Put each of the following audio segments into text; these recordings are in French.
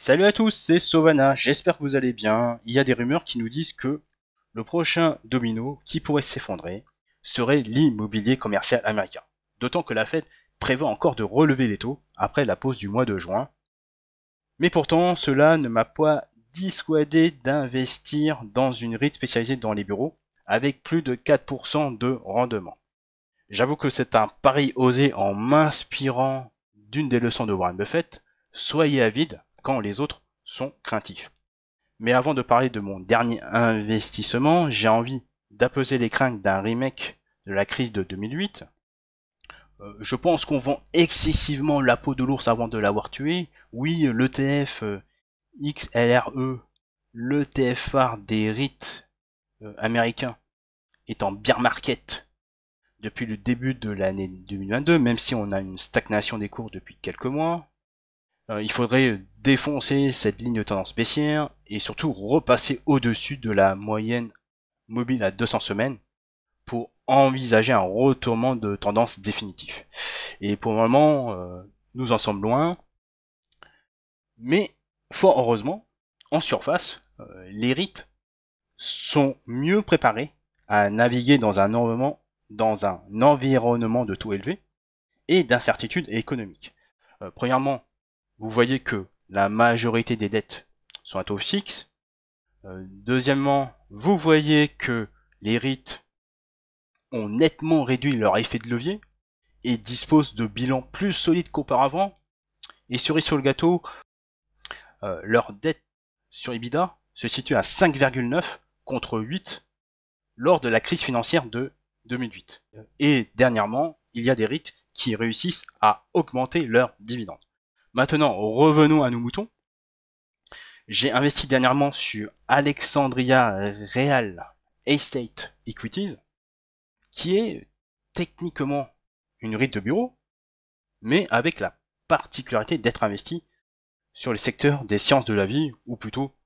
Salut à tous, c'est Sovana, j'espère que vous allez bien. Il y a des rumeurs qui nous disent que le prochain domino qui pourrait s'effondrer serait l'immobilier commercial américain. D'autant que la Fed prévoit encore de relever les taux après la pause du mois de juin. Mais pourtant, cela ne m'a pas dissuadé d'investir dans une REIT spécialisée dans les bureaux avec plus de 4% de rendement. J'avoue que c'est un pari osé en m'inspirant d'une des leçons de Warren Buffett. Soyez avide quand les autres sont craintifs. Mais avant de parler de mon dernier investissement, j'ai envie d'apaiser les craintes d'un remake de la crise de 2008. Je pense qu'on vend excessivement la peau de l'ours avant de l'avoir tué. Oui, l'ETF XLRE, l'ETF phare des REIT américains, est en bear market depuis le début de l'année 2022, même si on a une stagnation des cours depuis quelques mois. Il faudrait défoncer cette ligne de tendance baissière et surtout repasser au-dessus de la moyenne mobile à 200 semaines pour envisager un retournement de tendance définitif. Et pour le moment, nous en sommes loin, mais fort heureusement, en surface, les REIT sont mieux préparés à naviguer dans un environnement de taux élevés et d'incertitude économique. Premièrement, vous voyez que la majorité des dettes sont à taux fixe. Deuxièmement, vous voyez que les REIT ont nettement réduit leur effet de levier et disposent de bilans plus solides qu'auparavant. Et cerise sur le gâteau, leur dette sur EBITDA se situe à 5,9 contre 8 lors de la crise financière de 2008. Et dernièrement, il y a des REIT qui réussissent à augmenter leurs dividendes. Maintenant, revenons à nos moutons. J'ai investi dernièrement sur Alexandria Real Estate Equities, qui est techniquement une REIT de bureau, mais avec la particularité d'être investi sur les secteurs des sciences de la vie, ou plutôt,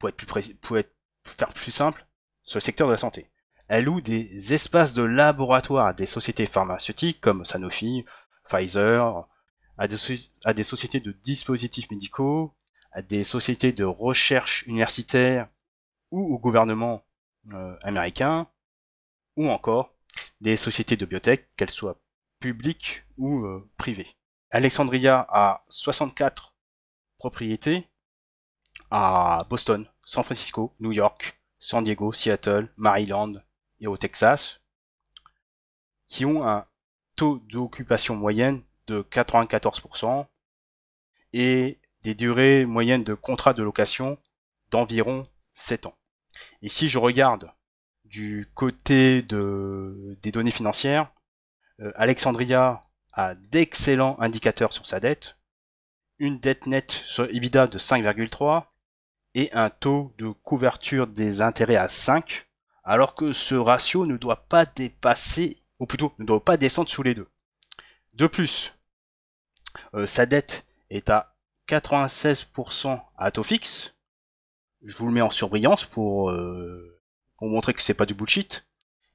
faire plus simple, sur le secteur de la santé. Elle loue des espaces de laboratoire à des sociétés pharmaceutiques comme Sanofi, Pfizer, à des sociétés de dispositifs médicaux, à des sociétés de recherche universitaire ou au gouvernement américain, ou encore des sociétés de biotech, qu'elles soient publiques ou privées. Alexandria a 64 propriétés à Boston, San Francisco, New York, San Diego, Seattle, Maryland et au Texas, qui ont un taux d'occupation moyenne de 94% et des durées moyennes de contrat de location d'environ 7 ans. Et si je regarde du côté des données financières, Alexandria a d'excellents indicateurs sur sa dette, une dette nette sur EBITDA de 5,3 et un taux de couverture des intérêts à 5, alors que ce ratio ne doit pas dépasser, ou plutôt ne doit pas descendre sous les deux. De plus, sa dette est à 96% à taux fixe. Je vous le mets en surbrillance pour montrer que c'est pas du bullshit.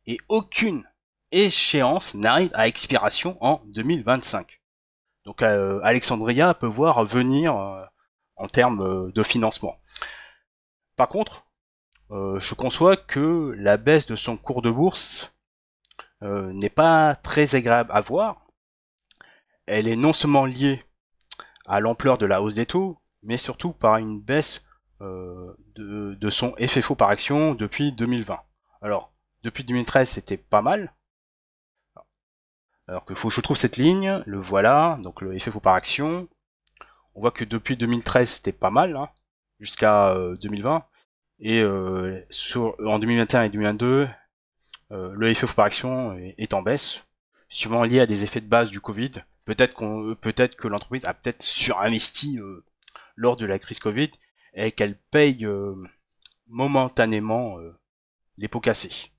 Et aucune échéance n'arrive à expiration en 2025. Donc Alexandria peut voir venir en termes de financement. Par contre, je conçois que la baisse de son cours de bourse n'est pas très agréable à voir. Elle est non seulement liée à l'ampleur de la hausse des taux, mais surtout par une baisse de son FFO par action depuis 2020. Alors, depuis 2013, c'était pas mal. Alors que faut que je trouve cette ligne, le voilà, donc le FFO par action. On voit que depuis 2013, c'était pas mal, hein, jusqu'à 2020. Et en 2021 et 2022, le FFO par action est en baisse, souvent lié à des effets de base du Covid. Peut-être que l'entreprise a peut-être surinvesti lors de la crise Covid et qu'elle paye momentanément les pots cassés.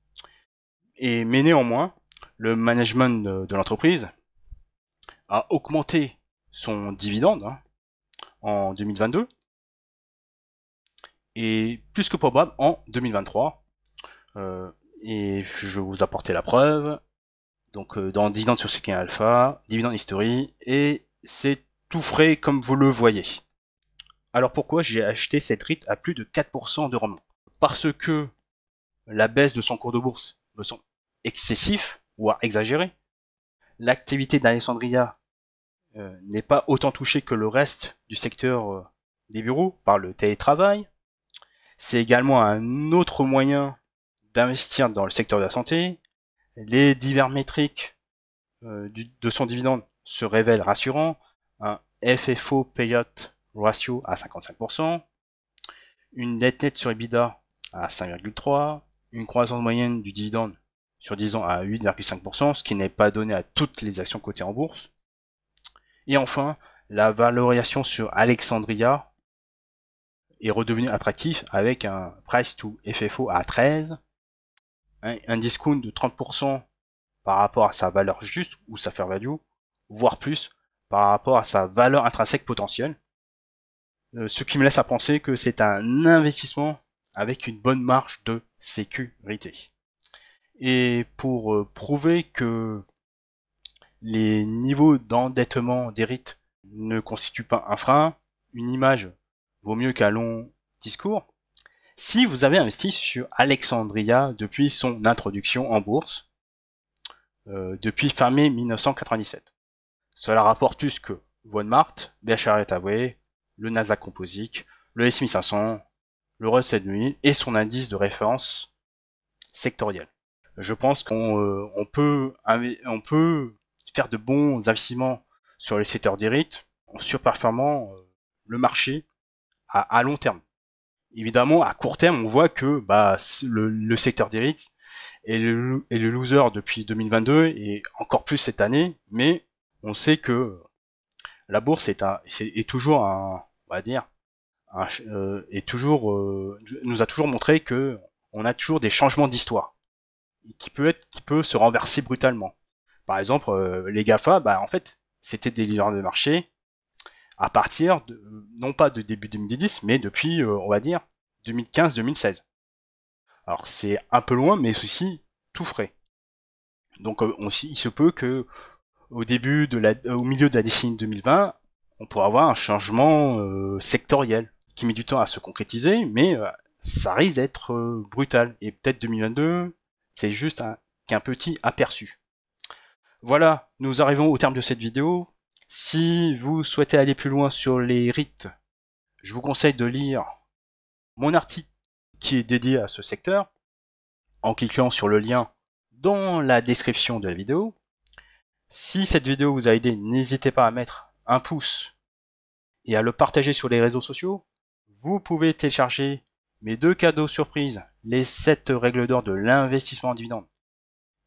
Mais néanmoins, le management de l'entreprise a augmenté son dividende en 2022 et plus que probable en 2023. Et je vais vous apporter la preuve. Donc dans dividende sur Sequin Alpha, dividende history, et c'est tout frais comme vous le voyez. Alors pourquoi j'ai acheté cette REIT à plus de 4% de rendement? Parce que la baisse de son cours de bourse me semble excessif, voire exagérée. L'activité d'Alexandria n'est pas autant touchée que le reste du secteur des bureaux par le télétravail. C'est également un autre moyen d'investir dans le secteur de la santé. Les divers métriques de son dividende se révèlent rassurants. Un FFO payout ratio à 55%, une dette nette sur EBITDA à 5,3%, une croissance moyenne du dividende sur 10 ans à 8,5%, ce qui n'est pas donné à toutes les actions cotées en bourse. Et enfin, la valorisation sur Alexandria est redevenue attractive avec un price to FFO à 13, un discount de 30% par rapport à sa valeur juste ou sa fair value, voire plus par rapport à sa valeur intrinsèque potentielle. Ce qui me laisse à penser que c'est un investissement avec une bonne marge de sécurité. Et pour prouver que les niveaux d'endettement des REIT ne constituent pas un frein, une image vaut mieux qu'un long discours. Si vous avez investi sur Alexandria depuis son introduction en bourse, depuis fin mai 1997, cela rapporte plus que Walmart, BHR Hathaway, le Nasdaq Composite, le S&P 500, le Russell 2000 et son indice de référence sectoriel. Je pense qu'on peut faire de bons investissements sur les secteurs des REIT en surperformant le marché à long terme. Évidemment, à court terme, on voit que le secteur des REIT est le loser depuis 2022 et encore plus cette année, mais on sait que la bourse est toujours un, on va dire, nous a toujours montré que on a toujours des changements d'histoire qui peut se renverser brutalement. Par exemple, les GAFA, en fait, c'était des leaders de marché à partir non pas de début 2010, mais depuis, on va dire, 2015-2016. Alors c'est un peu loin, mais ceci tout frais. Donc il se peut que au milieu de la décennie 2020, on pourra avoir un changement sectoriel qui met du temps à se concrétiser, mais ça risque d'être brutal. Et peut-être 2022, c'est juste qu'un petit aperçu. Voilà, nous arrivons au terme de cette vidéo. Si vous souhaitez aller plus loin sur les REIT, je vous conseille de lire mon article qui est dédié à ce secteur en cliquant sur le lien dans la description de la vidéo. Si cette vidéo vous a aidé, n'hésitez pas à mettre un pouce et à le partager sur les réseaux sociaux. Vous pouvez télécharger mes 2 cadeaux surprises, les 7 règles d'or de l'investissement en dividende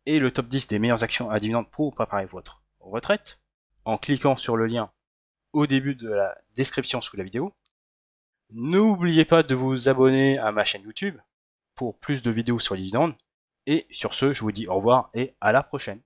et le top 10 des meilleures actions à dividende pour préparer votre retraite, en cliquant sur le lien au début de la description sous la vidéo. N'oubliez pas de vous abonner à ma chaîne YouTube pour plus de vidéos sur les dividendes. Et sur ce, je vous dis au revoir et à la prochaine.